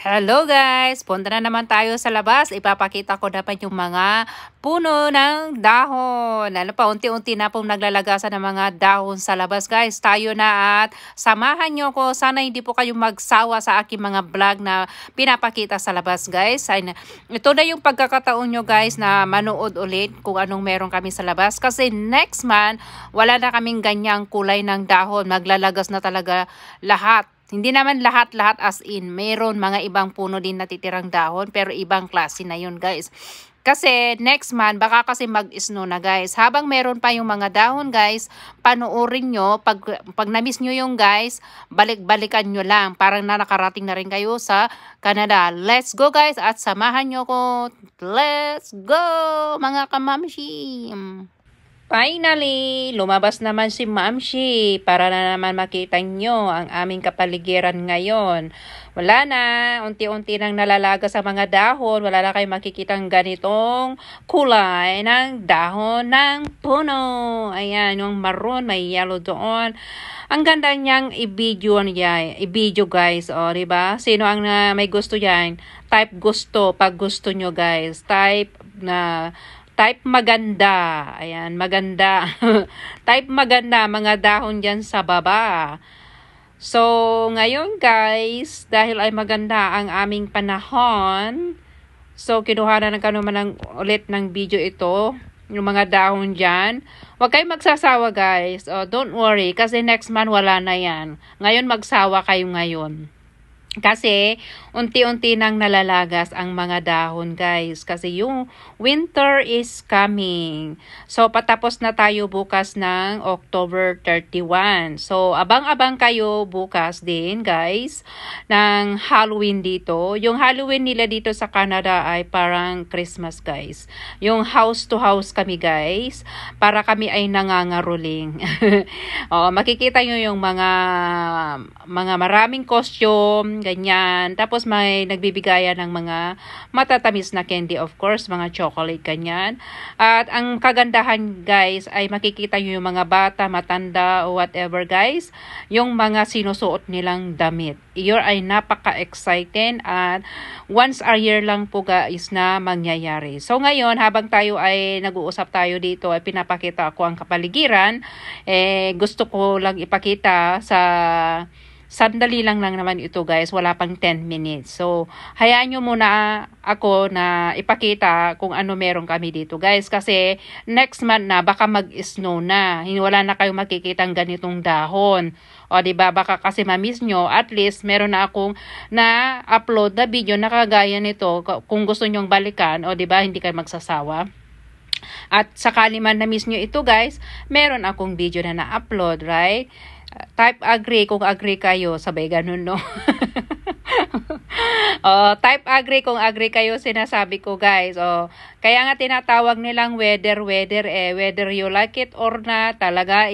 Hello guys! Punta na naman tayo sa labas. Ipapakita ko dapat yung mga puno ng dahon. Unti-unti na pong naglalagasan ng mga dahon sa labas guys. Tayo na at samahan nyo ko. Sana hindi po kayong magsawa sa aking mga vlog na pinapakita sa labas guys. Ito na yung pagkakataon nyo guys na manood ulit kung anong meron kami sa labas. Kasi next month, wala na kaming ganyang kulay ng dahon. Maglalagas na talaga lahat. Hindi naman lahat-lahat as in. Mayroon mga ibang puno din natitirang dahon pero ibang klase na yun guys. Kasi next month baka kasi mag-snow na guys. Habang meron pa yung mga dahon guys, panoorin nyo. Pag na-miss nyo yung guys, balik-balikan nyo lang. Parang nakarating na rin kayo sa Canada. Let's go guys at samahan nyo ko. Let's go mga kamamshi! Finally, lumabas naman si Mamshi para na naman makita nyo ang aming kapaligiran ngayon. Wala na, unti-unti nang nalalaga sa mga dahon. Wala na kayong makikitang ganitong kulay ng dahon ng puno. Ayan, yung maroon, may yellow doon. Ang ganda niyang i-video guys, o diba? Sino ang may gusto yan? Type gusto, pag gusto nyo guys. Type maganda. Ayan, maganda. Type maganda, mga dahon dyan sa baba. So, ngayon guys, dahil ay maganda ang aming panahon, so kinuha na ulit ng video ito, yung mga dahon dyan. Huwag kayong magsasawa guys. Oh, don't worry, kasi next month wala na yan. Ngayon magsawa kayo ngayon. Kasi unti-unti nang nalalagas ang mga dahon guys. Kasi yung winter is coming. So patapos na tayo bukas ng October 31. So abang-abang kayo bukas din guys ng Halloween dito. Yung Halloween nila dito sa Canada ay parang Christmas guys. Yung house to house kami guys. Para kami ay nangangaroling. Makikita nyo yung mga maraming costume ganyan. Tapos may nagbibigayan ng mga matatamis na candy, of course, mga chocolate, ganyan. At ang kagandahan, guys, ay makikita nyo yung mga bata, matanda, o whatever, guys, yung mga sinusuot nilang damit. Iyon ay napaka-exciting at once a year lang po, guys, na mangyayari. So, ngayon, habang tayo ay nag-uusap tayo dito, ay pinapakita ako ang kapaligiran, gusto ko lang ipakita sa sandali lang naman ito guys, wala pang 10 minutes. So, hayaan nyo muna ako na ipakita kung ano meron kami dito guys. Kasi next month na, baka mag-snow na. Wala na kayong makikitang ganitong dahon. O diba, baka kasi ma-miss nyo, at least meron na akong na-upload na video na kagaya nito. Kung gusto nyong balikan, o diba, hindi kayo magsasawa. At sakali man na-miss nyo ito guys, meron akong video na na-upload, right? Type agree kung agree kayo. Sabay ganun, no? Type agree kung agree kayo sinasabi ko, guys. Kaya nga tinatawag nilang whether whether you like it or not, talaga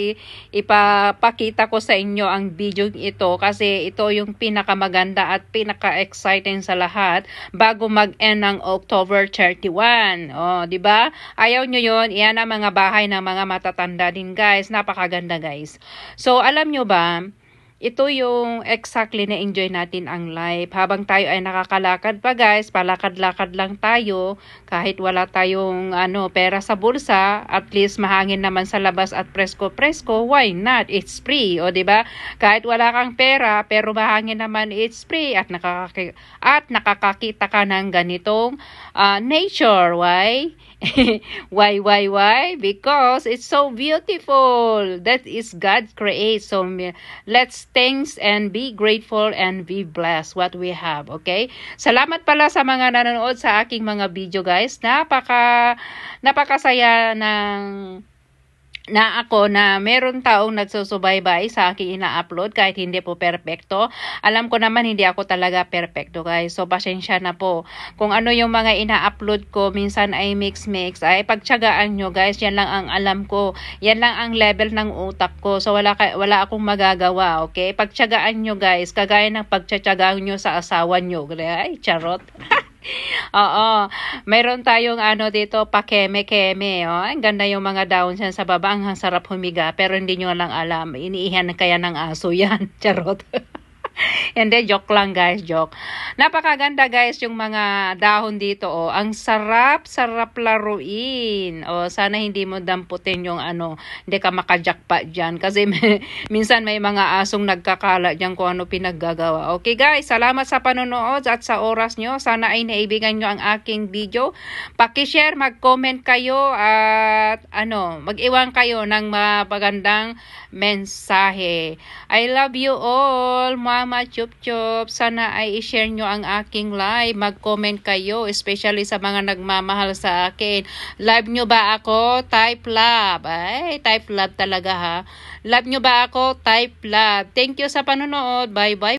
ipapakita ko sa inyo ang video ito kasi ito yung pinakamaganda at pinaka-exciting sa lahat bago mag-end ng October 31. Di ba? Ayaw nyo yun? Iyan ang mga bahay ng mga matatanda din, guys. Napakaganda, guys. So, alam nyo ba, ito yung exactly na enjoy natin ang life. Habang tayo ay nakakalakad pa guys, palakad-lakad lang tayo, kahit wala tayong pera sa bulsa, at least mahangin naman sa labas at presko-presko, why not? It's free, o diba? Kahit wala kang pera, pero mahangin naman, it's free, at nakakakita ka ng ganitong nature. Why? Why? Because it's so beautiful. That is God create. So let's thanks and be grateful and be blessed what we have. Okay? Salamat pala sa mga nanonood sa aking mga video guys. Napakasaya na ako na meron taong nagsusubaybay sa aking ina-upload kahit hindi po perfecto. Alam ko naman hindi ako talaga perfecto guys. So pasensya na po. Kung ano yung mga ina-upload ko, minsan ay mix, ay pagtiyagaan nyo guys. Yan lang ang alam ko. Yan lang ang level ng utak ko. So wala akong magagawa. Okay? Pagtiyagaan nyo guys. Kagaya ng pagtiyagaan nyo sa asawa nyo. Ay, charot. Mayroon tayong dito, pakeme-keme. Ang ganda yung mga dahon dyan sa baba. Ang sarap humiga. Pero hindi nyo lang alam. Iniihan kaya ng aso yan. Charot. Hindi, joke lang guys, joke. Napakaganda guys yung mga dahon dito, oh. Ang sarap laruin. Oh, sana hindi mo damputin yung ano, hindi ka makajakpa dyan. Kasi minsan may mga asong nagkakala dyan kung ano pinaggagawa. Okay guys, salamat sa panonood at sa oras nyo. Sana ay naibigan nyo ang aking video. Paki-share, mag-comment kayo at ano, mag-iwan kayo ng magandang mensahe. I love you all, Mama Chup Chup. Sana ay i-share nyo ang aking live. Mag-comment kayo, especially sa mga nagmamahal sa akin. Live nyo ba ako? Type love. Ay, type love talaga ha. Love nyo ba ako? Type love. Thank you sa panonood. Bye-bye.